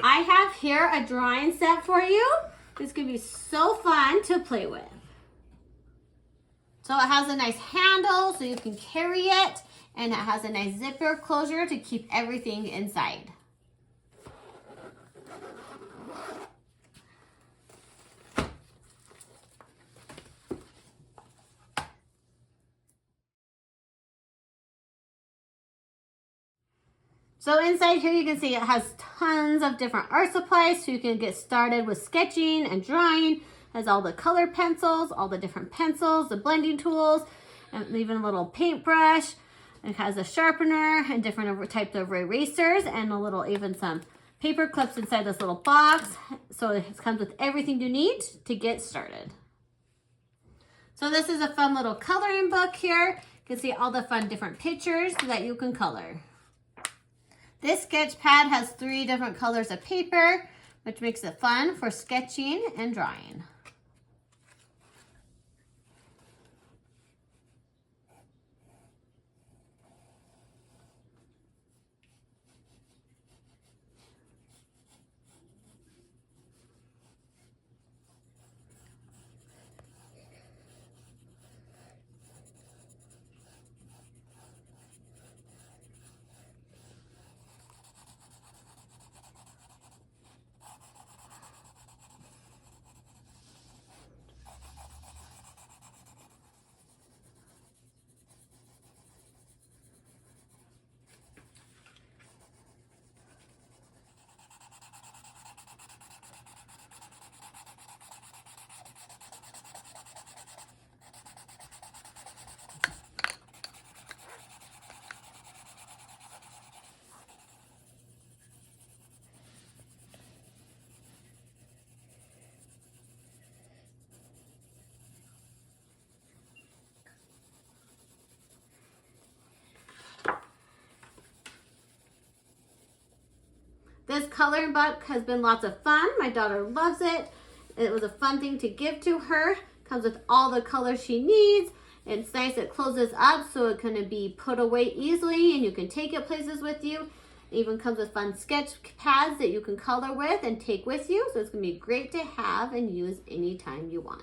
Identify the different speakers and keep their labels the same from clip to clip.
Speaker 1: I have here a drawing set for you. It's gonna be so fun to play with. So it has a nice handle so you can carry it, and it has a nice zipper closure to keep everything inside. So inside here you can see it has tons of different art supplies so you can get started with sketching and drawing. It has all the color pencils, all the different pencils, the blending tools, and even a little paintbrush. It has a sharpener and different types of erasers and even some paper clips inside this little box. So it comes with everything you need to get started. So this is a fun little coloring book here. You can see all the fun different pictures that you can color. This sketch pad has 3 different colors of paper, which makes it fun for sketching and drawing. This coloring book has been lots of fun. My daughter loves it. It was a fun thing to give to her. Comes with all the colors she needs. It's nice, it closes up so it can be put away easily and you can take it places with you. It even comes with fun sketch pads that you can color with and take with you. So it's gonna be great to have and use anytime you want.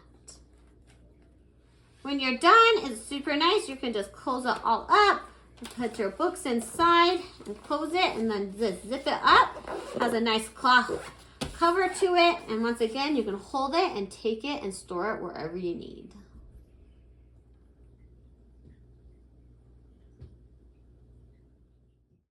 Speaker 1: When you're done, it's super nice. You can just close it all up. Put your books inside and close it and then just zip it up. Has a nice cloth cover to it. And once again, you can hold it and take it and store it wherever you need.